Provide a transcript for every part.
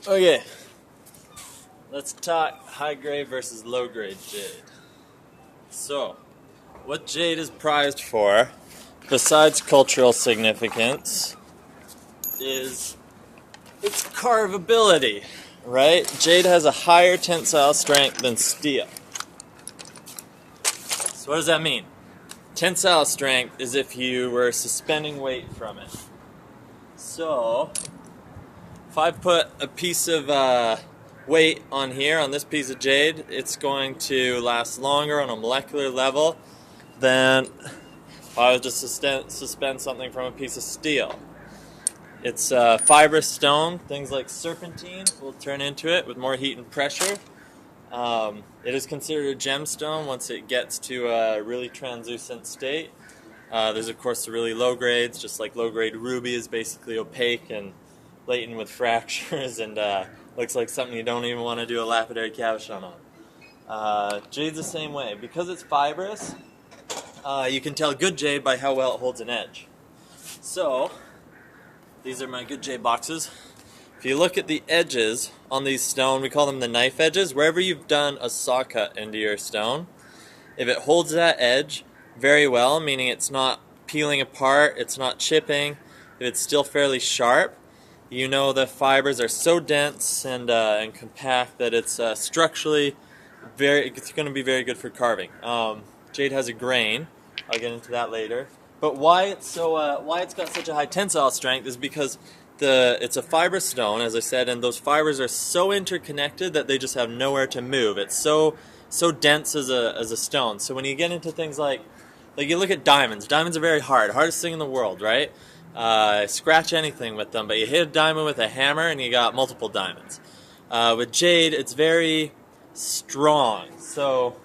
Okay, let's talk high grade versus low grade jade. So, what jade is prized for, besides cultural significance, is its carvability, right? Jade has a higher tensile strength than steel. So what does that mean? Tensile strength is if you were suspending weight from it. So, if I put a piece of weight on here, on this piece of jade, it's going to last longer on a molecular level than if I was to suspend something from a piece of steel. It's a fibrous stone. Things like serpentine will turn into it with more heat and pressure. It is considered a gemstone once it gets to a really translucent state. There's of course the really low grades, just like low grade ruby is basically opaque and latent with fractures and looks like something you don't even want to do a lapidary cabochon on. Jade's the same way. Because it's fibrous, you can tell good jade by how well it holds an edge. So, these are my good jade boxes. If you look at the edges on these stone, we call them the knife edges. Wherever you've done a saw cut into your stone, if it holds that edge very well, meaning it's not peeling apart, it's not chipping, if it's still fairly sharp, you know the fibers are so dense and compact that it's structurally it's going to be very good for carving. Jade has a grain. I'll get into that later. But why it's got such a high tensile strength is because it's a fibrous stone, as I said, and those fibers are so interconnected that they just have nowhere to move. It's so dense as a stone. So when you get into things like you look at diamonds. Diamonds are very hard, hardest thing in the world, right? Scratch anything with them, but you hit a diamond with a hammer and you got multiple diamonds. With jade, it's very strong. So,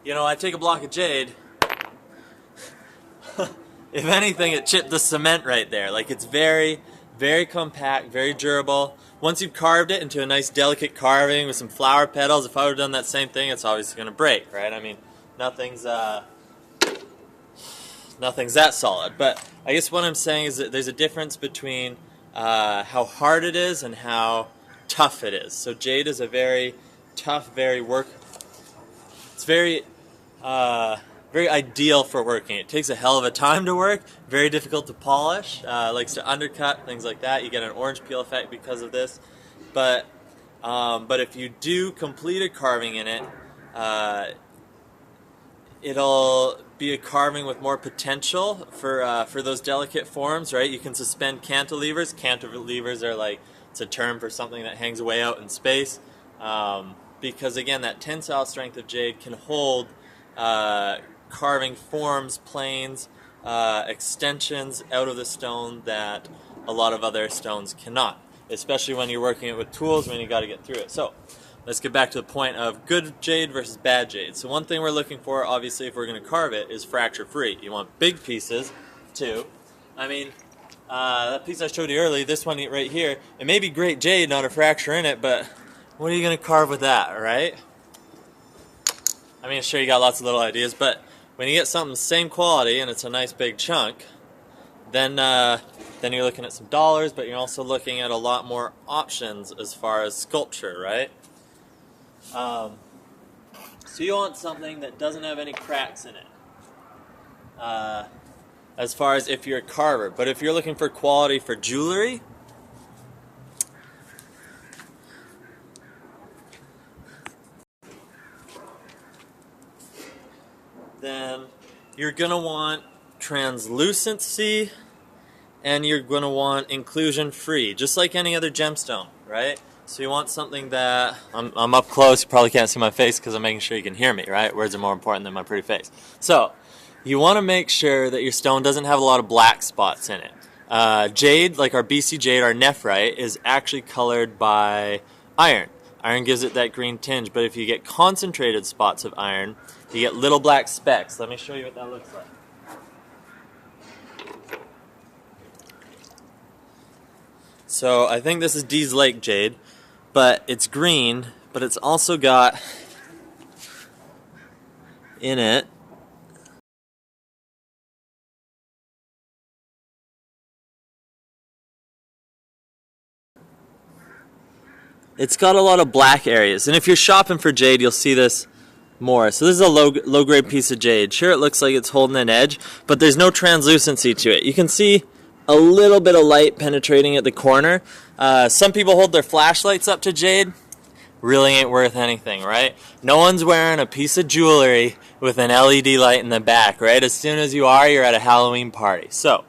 I take a block of jade. If anything, it chipped the cement right there. Like, it's very, very compact, very durable. Once you've carved it into a nice delicate carving with some flower petals, if I would have done that same thing, it's obviously going to break, right? I mean, nothing's that solid. But I guess what I'm saying is that there's a difference between how hard it is and how tough it is. So jade is a very tough, it's very ideal for working. It takes a hell of a time to work, very difficult to polish, likes to undercut, things like that. You get an orange peel effect because of this. But if you do complete a carving in it, it'll be a carving with more potential for those delicate forms, right? You can suspend cantilevers. Cantilevers are it's a term for something that hangs way out in space. Because again, that tensile strength of jade can hold carving forms, planes, extensions out of the stone that a lot of other stones cannot, especially when you're working it with tools when you got to get through it. So let's get back to the point of good jade versus bad jade. So one thing we're looking for, obviously, if we're going to carve it, is fracture free. You want big pieces too. I mean, that piece I showed you earlier, this one right here, it may be great jade, not a fracture in it, but what are you going to carve with that, right? I mean, sure, you got lots of little ideas, but when you get something same quality and it's a nice big chunk, then you're looking at some dollars, but you're also looking at a lot more options as far as sculpture, right? So you want something that doesn't have any cracks in it, as far as if you're a carver. But if you're looking for quality for jewelry, then you're going to want translucency and you're going to want inclusion free, just like any other gemstone, right? So you want something that, I'm up close, you probably can't see my face because I'm making sure you can hear me, right? Words are more important than my pretty face. So, you want to make sure that your stone doesn't have a lot of black spots in it. Jade, like our BC Jade, our Nephrite, is actually colored by iron. Iron gives it that green tinge, but if you get concentrated spots of iron, you get little black specks. Let me show you what that looks like. So I think this is Dee's Lake Jade, but it's green, but it's also got in it it's got a lot of black areas. And if you're shopping for jade, you'll see this more. So this is a low grade piece of jade. Sure, it looks like it's holding an edge, but there's no translucency to it. You can see a little bit of light penetrating at the corner. Some people hold their flashlights up to jade. Really ain't worth anything, right? No one's wearing a piece of jewelry with an LED light in the back, right? As soon as you are, you're at a Halloween party. So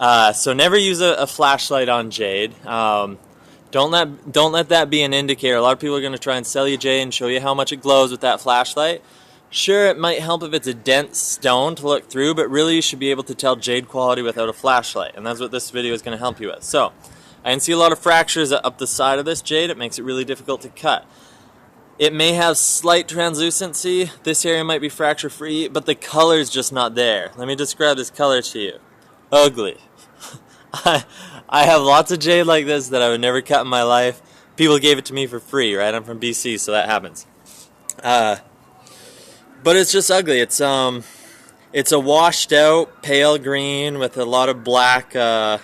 never use a flashlight on jade. Don't let that be an indicator. A lot of people are going to try and sell you jade and show you how much it glows with that flashlight. Sure, it might help if it's a dense stone to look through, but really you should be able to tell jade quality without a flashlight, and that's what this video is going to help you with. So, I can see a lot of fractures up the side of this jade. It makes it really difficult to cut. It may have slight translucency. This area might be fracture free, but the color is just not there. Let me describe this color to you. Ugly. I have lots of jade like this that I would never cut in my life. People gave it to me for free, right? I'm from BC, so that happens. But it's just ugly. It's a washed out pale green with a lot of black kind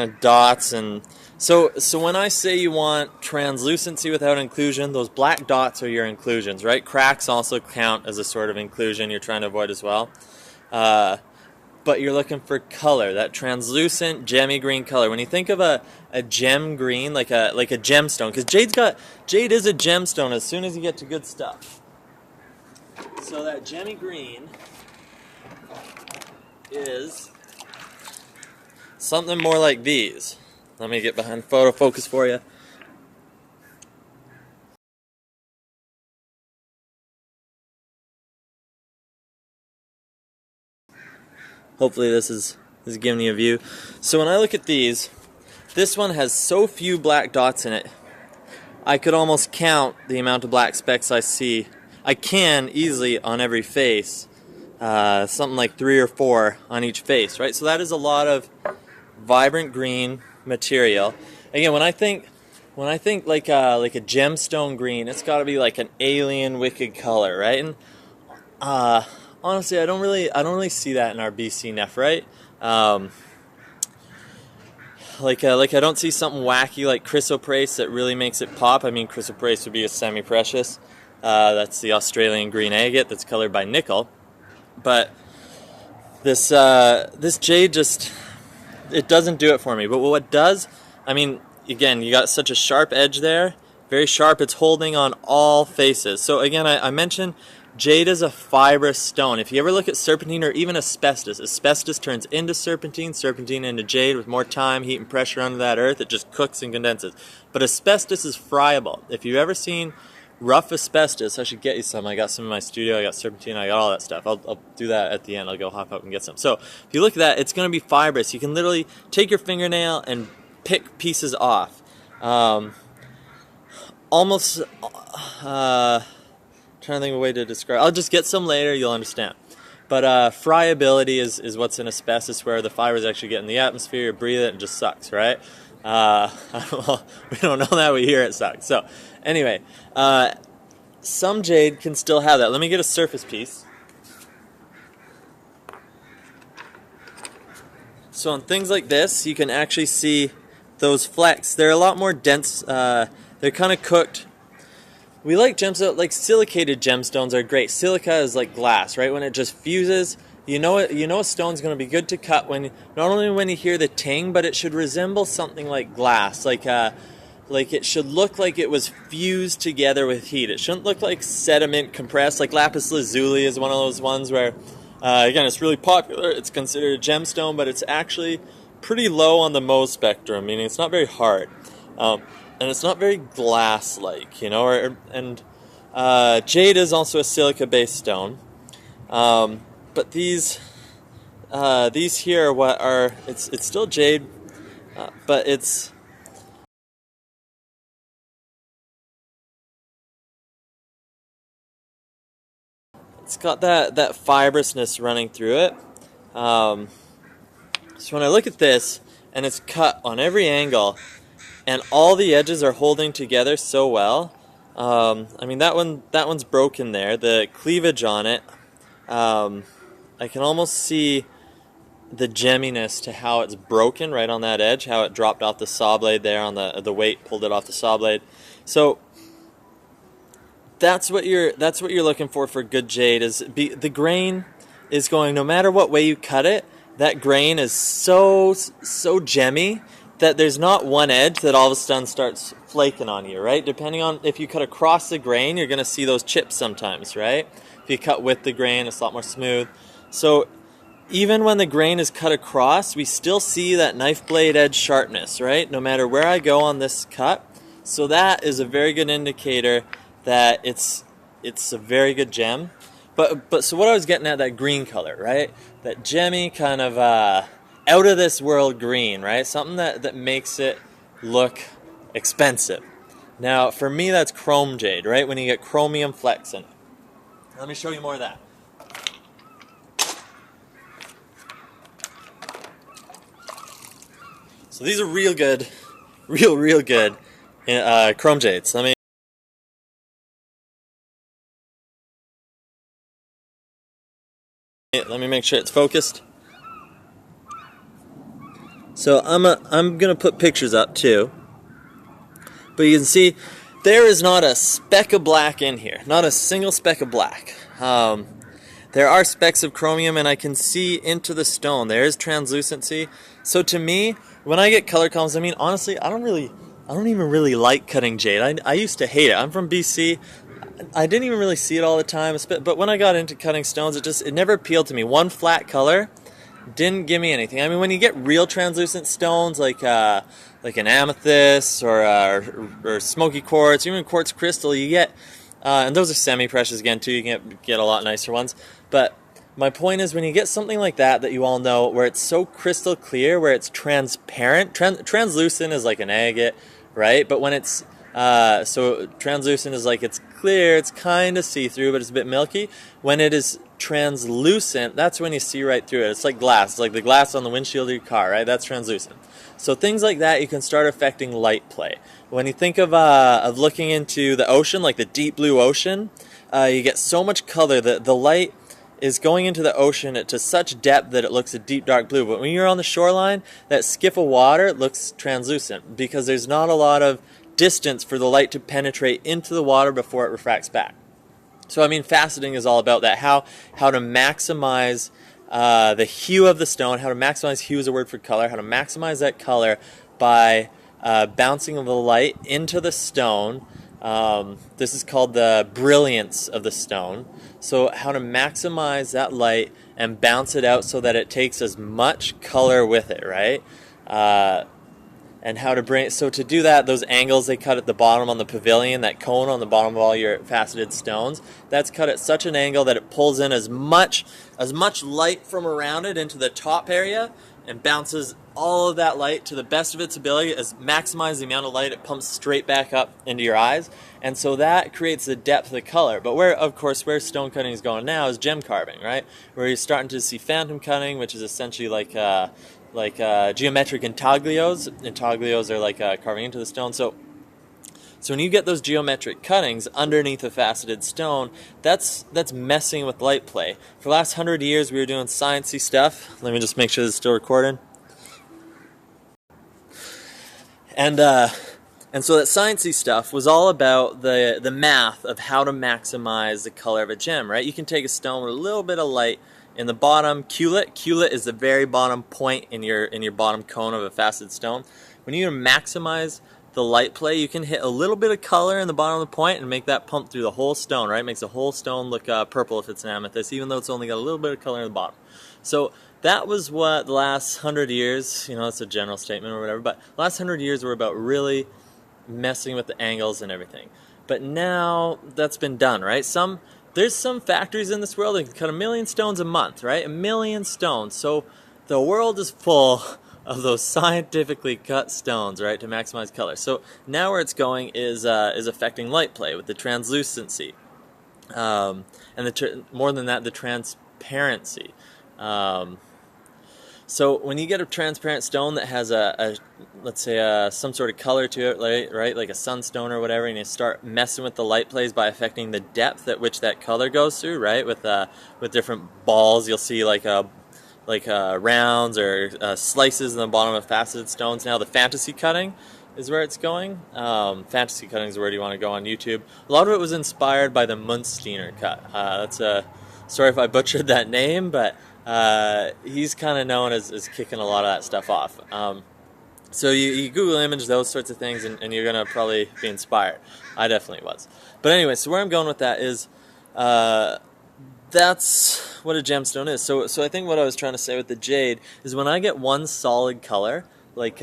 of dots. And so when I say you want translucency without inclusion, those black dots are your inclusions, right? Cracks also count as a sort of inclusion you're trying to avoid as well. But you're looking for color, that translucent gemmy green color. When you think of a gem green, like a gemstone, because jade is a gemstone as soon as you get to good stuff. So that gemmy green is something more like these. Let me get behind photo focus for you. Hopefully this is giving you a view. So when I look at these, this one has so few black dots in it, I could almost count the amount of black specks I see. I can easily on every face, something like 3 or 4 on each face, right? So that is a lot of vibrant green material. Again, when I think like a gemstone green, it's got to be like an alien wicked color, right? And honestly, I don't really see that in our BC Nephrite. Like I don't see something wacky like chrysoprase that really makes it pop. I mean, chrysoprase would be a semi-precious. That's the Australian green agate that's colored by nickel. But this jade just, it doesn't do it for me. But what does, I mean, again, you got such a sharp edge there, very sharp. It's holding on all faces. So again, I mentioned jade is a fibrous stone. If you ever look at serpentine or even asbestos, asbestos turns into serpentine, serpentine into jade. With more time, heat, and pressure under that earth, it just cooks and condenses. But asbestos is friable. If you've ever seen rough asbestos, I should get you some. I got some in my studio. I got serpentine. I got all that stuff. I'll do that at the end. I'll go hop up and get some. So if you look at that, it's going to be fibrous. You can literally take your fingernail and pick pieces off. Almost, trying to think of a way to describe. I'll just get some later. You'll understand. But friability is what's in asbestos, where the fibers actually get in the atmosphere. You breathe it, and it just sucks, right? Well, we don't know that. We hear it sucks. So anyway, some jade can still have that. Let me get a surface piece. So on things like this, you can actually see those flecks. They're a lot more dense. They're kind of cooked. We like gemstones, like silicated gemstones are great. Silica is like glass, right? When it just fuses, you know a stone's going to be good to cut when not only when you hear the ting, but it should resemble something like glass, like it should look like it was fused together with heat. It shouldn't look like sediment compressed. Like lapis lazuli is one of those ones where, again, it's really popular. It's considered a gemstone, but it's actually pretty low on the Mohs spectrum, meaning it's not very hard, and it's not very glass-like, you know. Jade is also a silica-based stone. But these here are what are, it's still jade, but it's got that fibrousness running through it. So when I look at this, and it's cut on every angle, and all the edges are holding together so well. I mean, that one's broken there. The cleavage on it, I can almost see the gemminess to how it's broken right on that edge, how it dropped off the saw blade there on the weight, pulled it off the saw blade. So that's what you're looking for good jade. The grain is going, no matter what way you cut it, that grain is so gemmy that there's not one edge that all of a sudden starts flaking on you, right? Depending on if you cut across the grain, you're going to see those chips sometimes, right? If you cut with the grain, it's a lot more smooth. So even when the grain is cut across, we still see that knife blade edge sharpness, right? No matter where I go on this cut. So that is a very good indicator that it's a very good gem. But so what I was getting at, that green color, right? That gemmy kind of out of this world green, right? Something that makes it look expensive. Now, for me, that's chrome jade, right? When you get chromium flecks in it. Let me show you more of that. So these are real good, real good chrome jades. Let me make sure it's focused. So I'm gonna put pictures up too, but you can see there is not a speck of black in here, not a single speck of black. There are specks of chromium, and I can see into the stone. There is translucency. So to me, when I get color columns, I mean, honestly, I don't even really like cutting jade. I used to hate it. I'm from BC. I didn't even really see it all the time. But when I got into cutting stones, it never appealed to me. One flat color didn't give me anything. I mean, when you get real translucent stones like an amethyst or smoky quartz, even quartz crystal, you get, and those are semi-precious again too. You can get a lot nicer ones. But my point is, when you get something like that you all know, where it's so crystal clear, where it's transparent, translucent is like an agate, right? But when it's so translucent is like it's clear, it's kind of see-through, but it's a bit milky. When it is translucent, that's when you see right through it. It's like glass. It's like the glass on the windshield of your car, right? That's translucent. So things like that, you can start affecting light play. When you think of looking into the ocean, like the deep blue ocean, you get so much color that the light is going into the ocean to such depth that it looks a deep dark blue. But when you're on the shoreline, that skiff of water looks translucent because there's not a lot of distance for the light to penetrate into the water before it refracts back. So I mean, faceting is all about that, how to maximize the hue of the stone, how to maximize hue is a word for color, how to maximize that color by bouncing the light into the stone. This is called the brilliance of the stone. So how to maximize that light and bounce it out so that it takes as much color with it, right? And how to bring it, so to do that, those angles they cut at the bottom on the pavilion, that cone on the bottom of all your faceted stones, that's cut at such an angle that it pulls in as much light from around it into the top area and bounces all of that light to the best of its ability, as maximize the amount of light it pumps straight back up into your eyes. And so that creates the depth of the color. But where stone cutting is going now is gem carving, right? Where you're starting to see phantom cutting, which is essentially like geometric intaglios. Intaglios are like carving into the stone. So when you get those geometric cuttings underneath a faceted stone, that's messing with light play. For the last 100 years, we were doing sciencey stuff. Let me just make sure this is still recording. And so that sciencey stuff was all about the math of how to maximize the color of a gem, right? You can take a stone with a little bit of light in the bottom, culet. Culet is the very bottom point in your bottom cone of a faceted stone. When you maximize the light play, you can hit a little bit of color in the bottom of the point and make that pump through the whole stone, right? It makes the whole stone look purple if it's an amethyst, even though it's only got a little bit of color in the bottom. So that was what the last 100 years, it's a general statement or whatever, but the last 100 years were about really messing with the angles and everything. But now that's been done, right? There's some factories in this world that can cut 1 million stones a month, right? 1 million stones. So the world is full of those scientifically cut stones, right, to maximize color. So now where it's going is affecting light play with the translucency, and more than that, the transparency. So when you get a transparent stone that has let's say some sort of color to it, right, like a sunstone or whatever, and you start messing with the light plays by affecting the depth at which that color goes through, right, with different balls, you'll see like rounds or slices in the bottom of faceted stones. Now the fantasy cutting is where it's going. Fantasy cutting is where you want to go on YouTube. A lot of it was inspired by the Munsteiner cut. Sorry if I butchered that name, but he's kind of known as kicking a lot of that stuff off. So you Google image those sorts of things, and you're going to probably be inspired. I definitely was. But anyway, so where I'm going with that is that's what a gemstone is. So I think what I was trying to say with the jade is when I get one solid color, like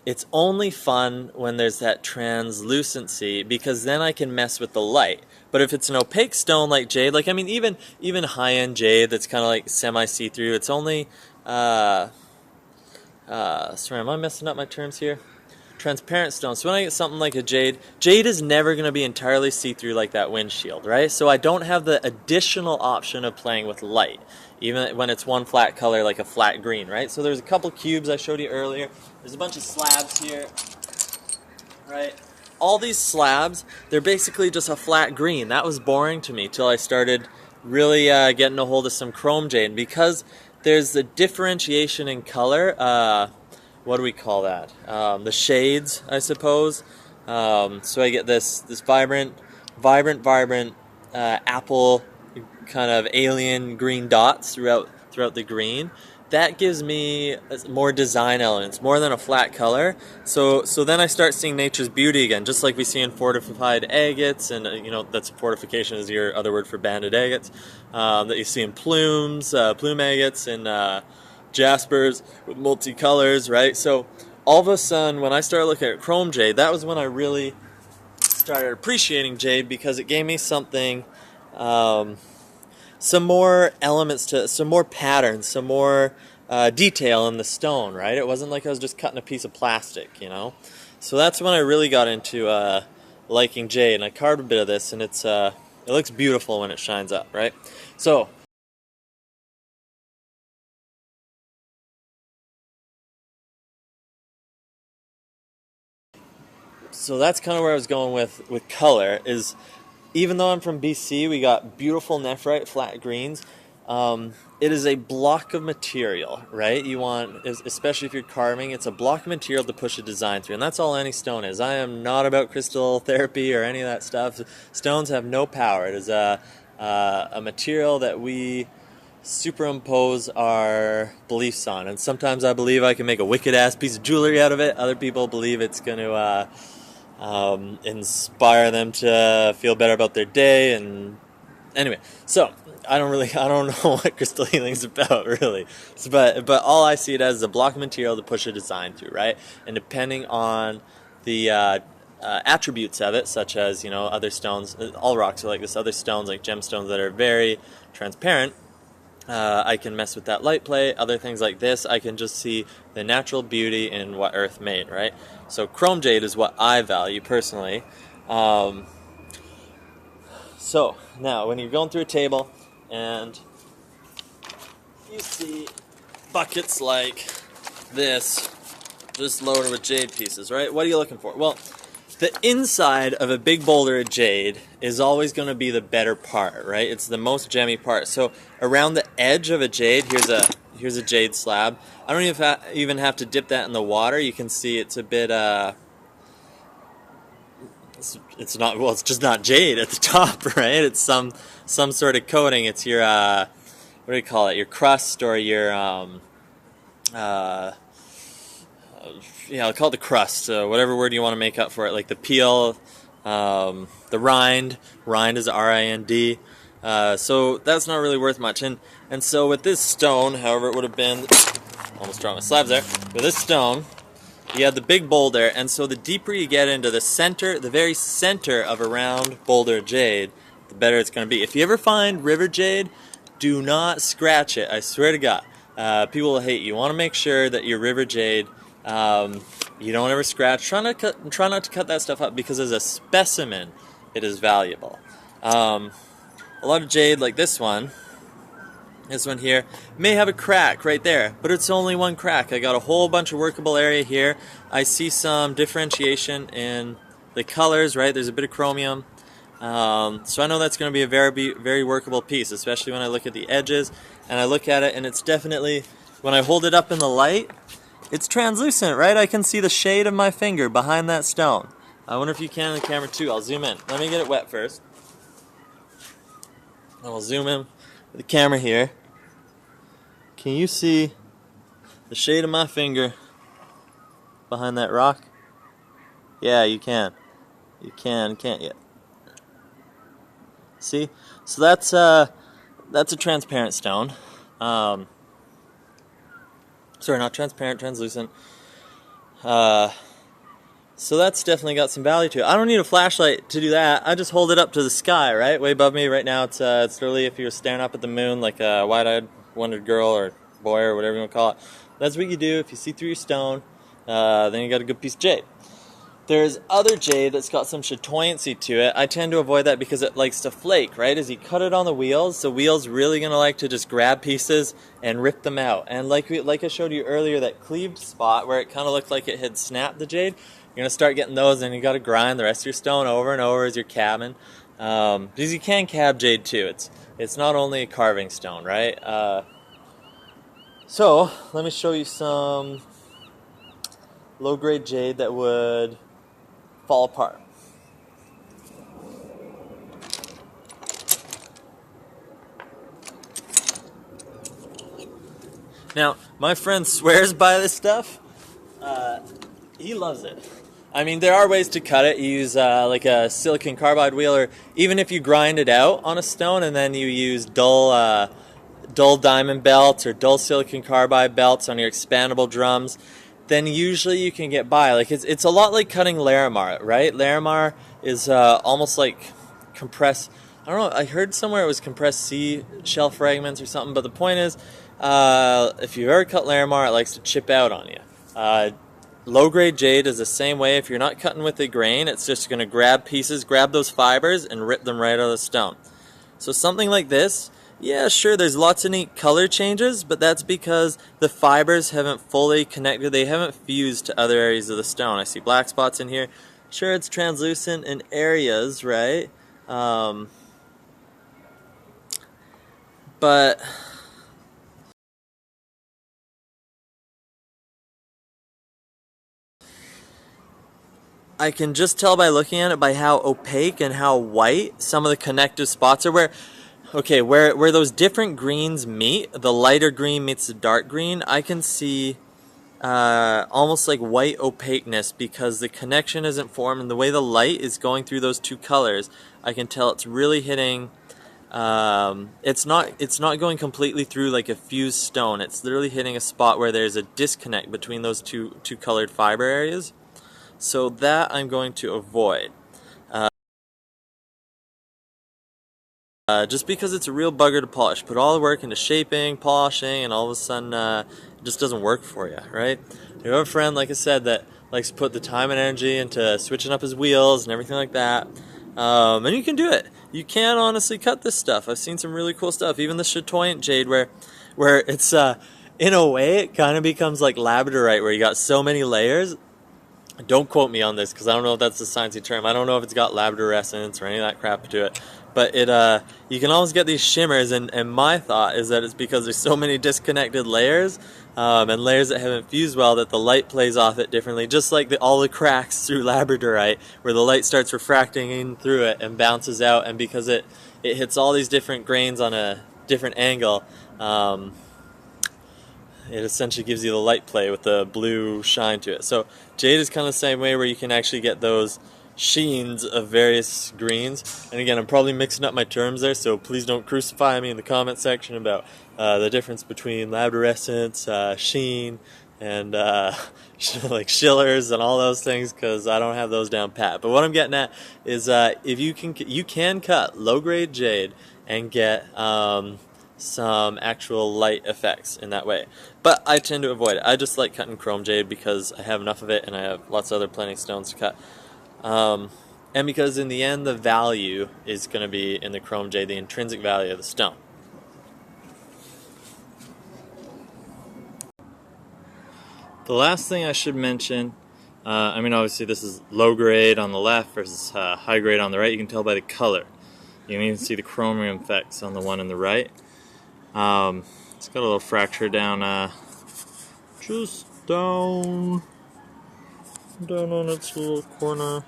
it's only fun when there's that translucency, because then I can mess with the light. But if it's an opaque stone like jade, like I mean even high-end jade that's kind of like semi-see-through, it's only sorry, am I messing up my terms here? Transparent stone. So when I get something like a jade is never going to be entirely see-through like that windshield, right? So I don't have the additional option of playing with light, even when it's one flat color like a flat green, right? So there's a couple cubes I showed you earlier. There's a bunch of slabs here, right? All these slabs, they're basically just a flat green. That was boring to me till I started really getting a hold of some chrome jade, because there's a differentiation in color. What do we call that? The shades, I suppose. So I get this vibrant apple kind of alien green dots throughout the green. That gives me more design elements, more than a flat color. So then I start seeing nature's beauty again, just like we see in fortified agates, and that's fortification is your other word for banded agates, that you see in plumes, plume agates, and jaspers with multicolors, right? So all of a sudden, when I started looking at chrome jade, that was when I really started appreciating jade, because it gave me something, some more elements to, some more patterns, some more detail in the stone, right? It wasn't like I was just cutting a piece of plastic, So that's when I really got into liking jade, and I carved a bit of this, and it looks beautiful when it shines up, right? So that's kind of where I was going with color, is even though I'm from BC, we got beautiful nephrite flat greens. It is a block of material, right? You want, especially if you're carving, it's a block of material to push a design through, and that's all any stone is. I am not about crystal therapy or any of that stuff. Stones have no power. It is a material that we superimpose our beliefs on, and sometimes I believe I can make a wicked-ass piece of jewelry out of it. Other people believe it's going to inspire them to feel better about their day. And anyway, so I don't know what crystal healing is about, really. But all I see it as is a block of material to push a design through, right? And depending on the attributes of it, such as other stones, all rocks are like this. Other stones, like gemstones that are very transparent, I can mess with that light play. Other things like this, I can just see the natural beauty in what Earth made, right? So chrome jade is what I value personally. So now, when you're going through a table and you see buckets like this, just loaded with jade pieces, right? What are you looking for? Well, the inside of a big boulder of jade is always going to be the better part, right? It's the most gemmy part. So around the edge of a jade, here's a jade slab. I don't even have to dip that in the water. You can see it's a bit it's just not jade at the top, right? It's some sort of coating. It's your what do you call it? Your crust, or your I'll call it the crust, whatever word you want to make up for it, like the peel, the rind. Rind is R-I-N-D. So that's not really worth much. And so with this stone, however it would have been, almost dropped my slabs there. With this stone, you had the big boulder, and so the deeper you get into the center, the very center of a round boulder of jade, the better it's going to be. If you ever find river jade, do not scratch it. I swear to God. People will hate you. You want to make sure that your river jade, you don't ever scratch. Try not to cut that stuff up, because as a specimen, it is valuable. A lot of jade, like this one here, may have a crack right there, but it's only one crack. I got a whole bunch of workable area here. I see some differentiation in the colors, right? There's a bit of chromium. So I know that's going to be a very workable piece, especially when I look at the edges. and I look at it, and it's definitely, when I hold it up in the light, it's translucent, right? I can see the shade of my finger behind that stone. I wonder if you can in the camera too. I'll zoom in. Let me get it wet first. And we'll zoom in with the camera here. Can you see the shade of my finger behind that rock? Yeah, you can. You can, can't you? See? So that's a transparent stone. Sorry, not transparent, translucent. So that's definitely got some value to it. I don't need a flashlight to do that. I just hold it up to the sky, right? Way above me right now. It's literally if you're staring up at the moon like a wide-eyed wondered girl or boy or whatever you want to call it. That's what you do. If you see through your stone, then you got a good piece of jade. There's other jade that's got some chatoyancy to it. I tend to avoid that because it likes to flake, right? As you cut it on the wheel's really going to like to just grab pieces and rip them out. And like I showed you earlier, that cleaved spot where it kind of looked like it had snapped the jade, you're going to start getting those, and you got to grind the rest of your stone over and over as you're cabbing. Because you can cab jade too. It's not only a carving stone, right? So let me show you some low-grade jade that would fall apart. Now, my friend swears by this stuff. He loves it. I mean, there are ways to cut it. You use like a silicon carbide wheel, or even if you grind it out on a stone and then you use dull diamond belts or dull silicon carbide belts on your expandable drums, then usually you can get by. Like it's a lot like cutting Larimar, right? Larimar is almost like compressed. I don't know. I heard somewhere it was compressed sea shell fragments or something. But the point is, if you ever cut Larimar, it likes to chip out on you. Low-grade jade is the same way. If you're not cutting with a grain, it's just going to grab pieces, grab those fibers, and rip them right out of the stone. So something like this, yeah, sure, there's lots of neat color changes, but that's because the fibers haven't fully connected. They haven't fused to other areas of the stone. I see black spots in here. Sure, it's translucent in areas, right? But I can just tell by looking at it by how opaque and how white some of the connective spots are. Where those different greens meet, the lighter green meets the dark green, I can see almost like white opaqueness because the connection isn't formed, and the way the light is going through those two colors, I can tell it's really hitting. It's not going completely through like a fused stone. It's literally hitting a spot where there's a disconnect between those two colored fiber areas. So that I'm going to avoid. Just because it's a real bugger to polish. Put all the work into shaping, polishing, and all of a sudden it just doesn't work for you, right? You have a friend, like I said, that likes to put the time and energy into switching up his wheels and everything like that. And you can do it. You can honestly cut this stuff. I've seen some really cool stuff. Even the chatoyant jade where it's, in a way, it kind of becomes like labradorite, where you got so many layers. Don't quote me on this because I don't know if that's the sciencey term. I don't know if it's got labradorescence or any of that crap to it. But you can always get these shimmers, and my thought is that it's because there's so many disconnected layers and layers that haven't fused well that the light plays off it differently, just like all the cracks through labradorite where the light starts refracting in through it and bounces out, and because it hits all these different grains on a different angle, it essentially gives you the light play with the blue shine to it. So jade is kind of the same way, where you can actually get those sheens of various greens. And again, I'm probably mixing up my terms there, so please don't crucify me in the comment section about the difference between labradorescence, sheen, and like Schiller's and all those things, because I don't have those down pat. But what I'm getting at is if you can cut low-grade jade and get some actual light effects in that way. But I tend to avoid it. I just like cutting chrome jade because I have enough of it and I have lots of other plenty stones to cut. And because in the end the value is going to be in the chrome jade, the intrinsic value of the stone. The last thing I should mention, I mean obviously this is low grade on the left versus high grade on the right. You can tell by the color. You can even see the chromium effects on the one on the right. It's got a little fracture down, just down on its little corner,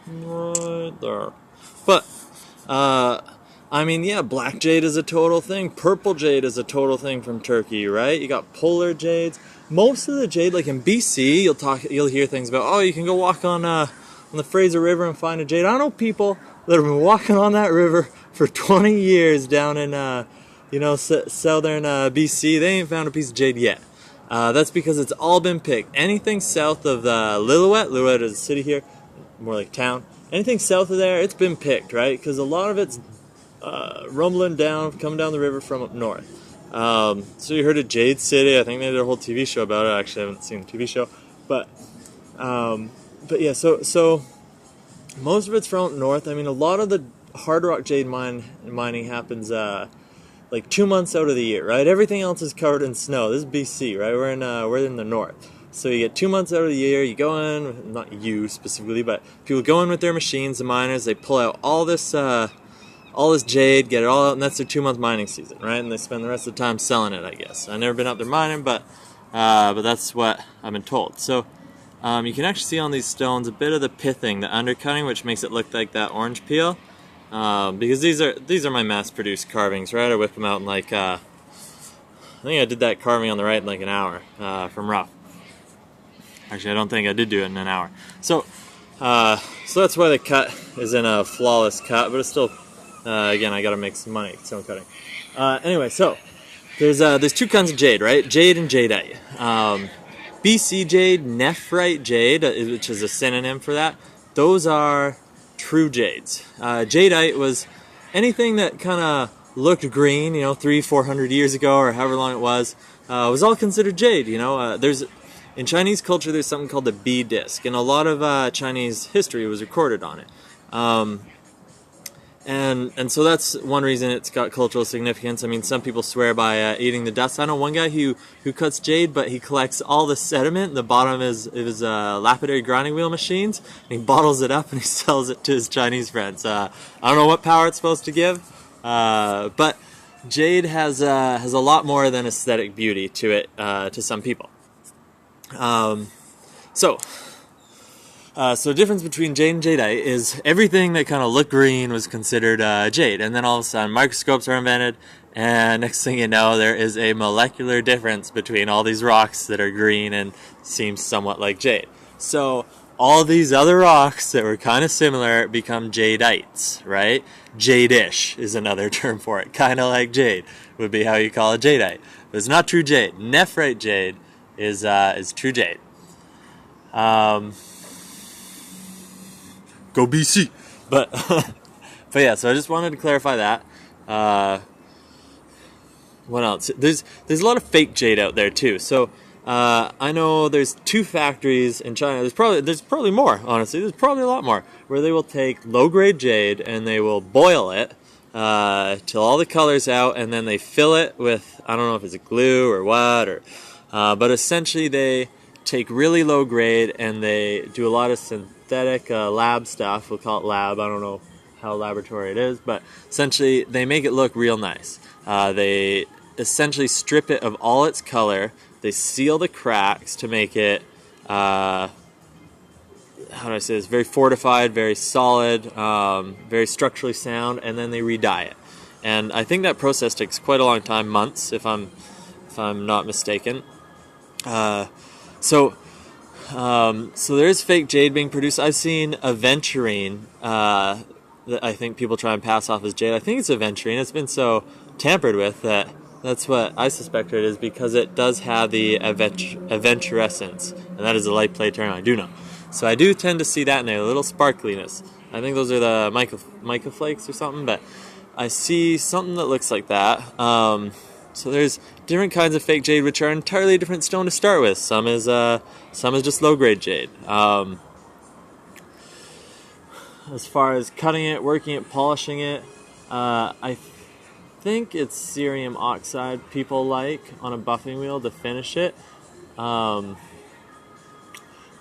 right there. But I mean, yeah, black jade is a total thing. Purple jade is a total thing from Turkey, right? You got polar jades. Most of the jade, like in BC, you'll hear things about, oh, you can go walk on the Fraser River and find a jade. I know people that have been walking on that river for 20 years down in southern BC. They ain't found a piece of jade yet. That's because it's all been picked. Anything south of Lillooet is a city here, more like town. Anything south of there, it's been picked, right? Because a lot of it's rumbling down, coming down the river from up north. So you heard of Jade City. I think they did a whole TV show about it. Actually, I haven't seen the TV show, but yeah. So most of it's from up north. I mean, a lot of the hard rock jade mining happens like 2 months out of the year, right? Everything else is covered in snow. This is BC, right? We're in the north. So you get 2 months out of the year, you go in, not you specifically, but people go in with their machines, the miners, they pull out all this jade, get it all out, and that's their 2-month mining season, right? And they spend the rest of the time selling it, I guess. I've never been out there mining, but that's what I've been told. So you can actually see on these stones a bit of the pithing, the undercutting, which makes it look like that orange peel. Because these are my mass-produced carvings, right? I whip them out in like, I think I did that carving on the right in like an hour from rough. Actually, I don't think I did do it in an hour. So that's why the cut isn't a flawless cut, but it's still, again, I gotta make some money stone cutting. Anyway, so there's 2 kinds of jade, right? Jade and jadeite. BC Jade, Nephrite Jade, which is a synonym for that. Those are true jades. Jadeite was anything that kind of looked green, 300-400 years ago or however long it was all considered jade. In Chinese culture, there's something called the B disc, and a lot of Chinese history was recorded on it. And so that's one reason it's got cultural significance. I mean, some people swear by eating the dust. I know one guy who cuts jade, but he collects all the sediment in the bottom of his lapidary grinding wheel machines, and he bottles it up and he sells it to his Chinese friends. I don't know what power it's supposed to give, but jade has a lot more than aesthetic beauty to it to some people. So the difference between jade and jadeite is everything that kind of looked green was considered jade, and then all of a sudden microscopes are invented, and next thing you know, there is a molecular difference between all these rocks that are green and seem somewhat like jade. So all these other rocks that were kind of similar become jadeites, right? Jade-ish is another term for it, kind of like jade would be how you call a jadeite, but it's not true jade. Nephrite jade is true jade. Go BC! But yeah, so I just wanted to clarify that. What else? There's a lot of fake jade out there too. So I know there's 2 factories in China. There's probably more. Honestly, there's probably a lot more where they will take low-grade jade and they will boil it till all the color's out, and then they fill it with, I don't know if it's a glue or what, but essentially they take really low grade and they do a lot of synthetic lab stuff. We'll call it lab. I don't know how laboratory it is, but essentially they make it look real nice. They essentially strip it of all its color. They seal the cracks to make it, how do I say this, very fortified, very solid, very structurally sound, and then they re-dye it. And I think that process takes quite a long time, months, if I'm not mistaken. So there is fake jade being produced. I've seen aventurine that I think people try and pass off as jade. I think it's aventurine. It's been so tampered with that's what I suspect it is, because it does have the aventurescence, and that is a light play term, I do know. So I do tend to see that in there, a little sparkliness. I think those are the mica flakes or something, but I see something that looks like that. So there's different kinds of fake jade, which are entirely different stone to start with. Some is just low-grade jade. As far as cutting it, working it, polishing it, I think it's cerium oxide people like on a buffing wheel to finish it. You're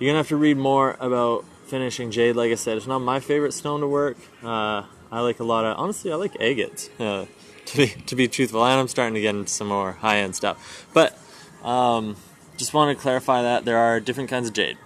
gonna have to read more about finishing jade. Like I said, it's not my favorite stone to work. I like a lot of, honestly, I like agates. to be truthful, and I'm starting to get into some more high-end stuff. But just want to clarify that there are different kinds of jade.